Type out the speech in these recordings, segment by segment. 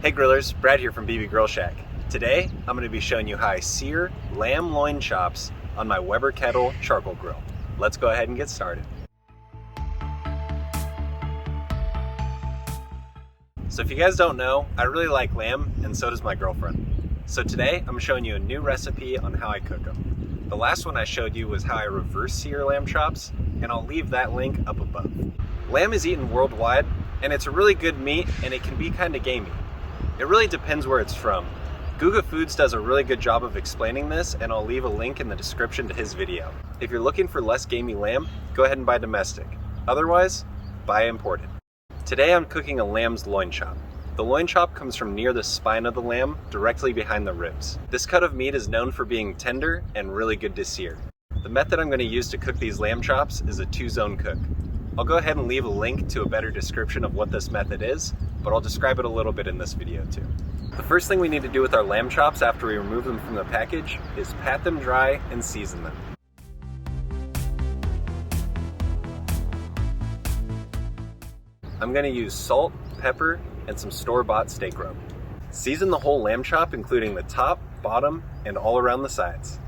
Hey grillers, Brad here from BB Grill Shack. Today, I'm going to be showing you how I sear lamb loin chops on my Weber Kettle Charcoal Grill. Let's go ahead and get started. So if you guys don't know, I really like lamb, and so does my girlfriend. So today, I'm showing you a new recipe on how I cook them. The last one I showed you was how I reverse sear lamb chops, and I'll leave that link up above. Lamb is eaten worldwide, and it's a really good meat, and it can be kind of gamey. It really depends where it's from. Guga Foods does a really good job of explaining this, and I'll leave a link in the description to his video. If you're looking for less gamey lamb, go ahead and buy domestic. Otherwise, buy imported. Today I'm cooking a lamb's loin chop. The loin chop comes from near the spine of the lamb, directly behind the ribs. This cut of meat is known for being tender and really good to sear. The method I'm going to use to cook these lamb chops is a 2-zone cook. I'll go ahead and leave a link to a better description of what this method is, but I'll describe it a little bit in this video too. The first thing we need to do with our lamb chops after we remove them from the package is pat them dry and season them. I'm going to use salt, pepper, and some store-bought steak rub. Season the whole lamb chop, including the top, bottom, and all around the sides.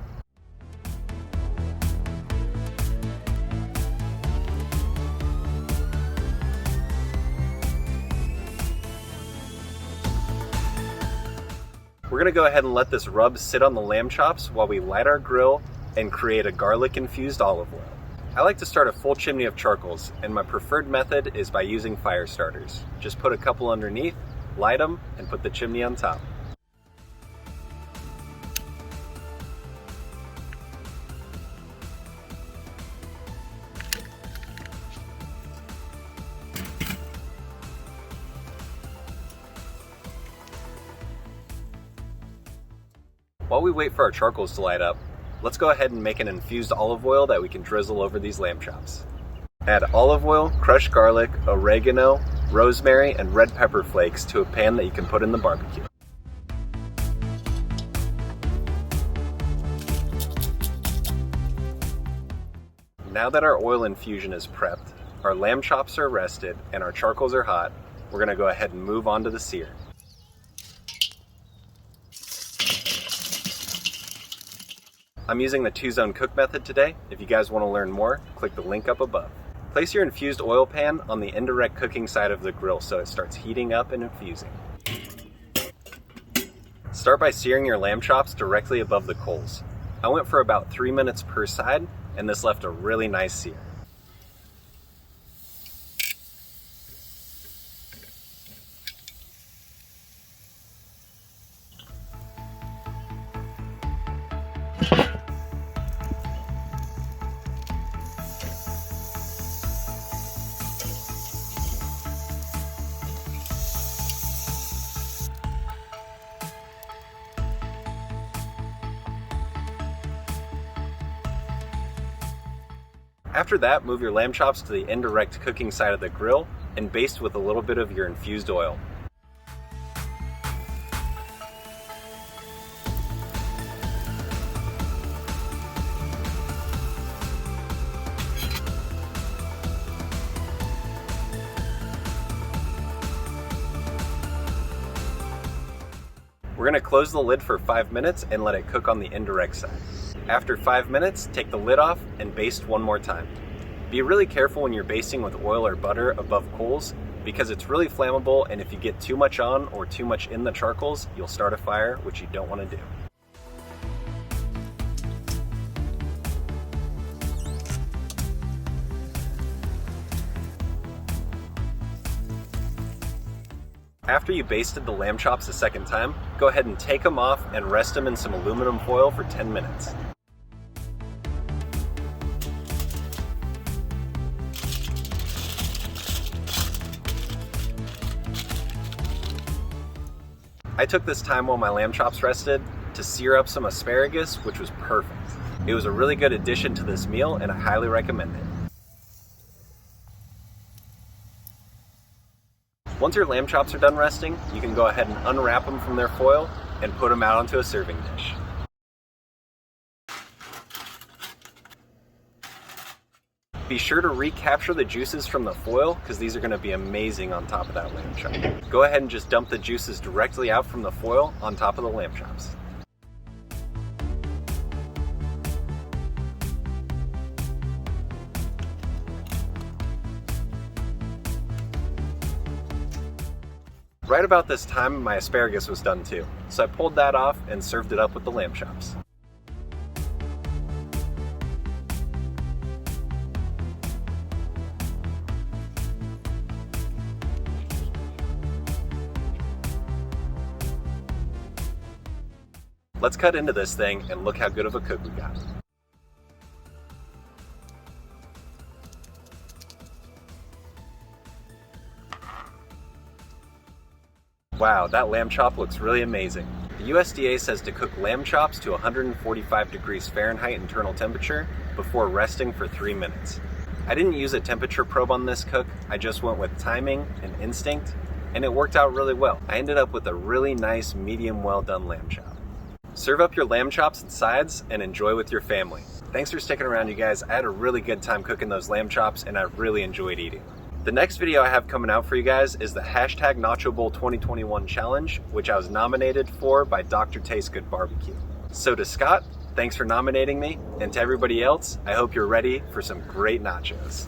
We're going to go ahead and let this rub sit on the lamb chops while we light our grill and create a garlic-infused olive oil. I like to start a full chimney of charcoals, and my preferred method is by using fire starters. Just put a couple underneath, light them, and put the chimney on top. While we wait for our charcoals to light up, let's go ahead and make an infused olive oil that we can drizzle over these lamb chops. Add olive oil, crushed garlic, oregano, rosemary, and red pepper flakes to a pan that you can put in the barbecue. Now that our oil infusion is prepped, our lamb chops are rested, and our charcoals are hot, we're going to go ahead and move on to the sear. I'm using the 2-zone cook method today. If you guys want to learn more, click the link up above. Place your infused oil pan on the indirect cooking side of the grill so it starts heating up and infusing. Start by searing your lamb chops directly above the coals. I went for about 3 minutes per side, and this left a really nice sear. After that, move your lamb chops to the indirect cooking side of the grill and baste with a little bit of your infused oil. We're going to close the lid for 5 minutes and let it cook on the indirect side. After 5 minutes, take the lid off and baste one more time. Be really careful when you're basting with oil or butter above coals because it's really flammable, and if you get too much on or too much in the charcoals, you'll start a fire, which you don't want to do. After you basted the lamb chops a second time, go ahead and take them off and rest them in some aluminum foil for 10 minutes. I took this time while my lamb chops rested to sear up some asparagus, which was perfect. It was a really good addition to this meal, and I highly recommend it. Once your lamb chops are done resting, you can go ahead and unwrap them from their foil and put them out onto a serving dish. Be sure to recapture the juices from the foil because these are going to be amazing on top of that lamb chop. Go ahead and just dump the juices directly out from the foil on top of the lamb chops. Right about this time, my asparagus was done too, so I pulled that off and served it up with the lamb chops. Let's cut into this thing and look how good of a cook we got. Wow, that lamb chop looks really amazing. The USDA says to cook lamb chops to 145 degrees Fahrenheit internal temperature before resting for 3 minutes. I didn't use a temperature probe on this cook, I just went with timing and instinct, and it worked out really well. I ended up with a really nice medium well done lamb chop. Serve up your lamb chops and sides and enjoy with your family. Thanks for sticking around, you guys. I had a really good time cooking those lamb chops and I really enjoyed eating. The next video I have coming out for you guys is the hashtag Nacho Bowl 2021 challenge, which I was nominated for by Dr. Taste Good Barbecue. So to Scott, thanks for nominating me, and to everybody else, I hope you're ready for some great nachos.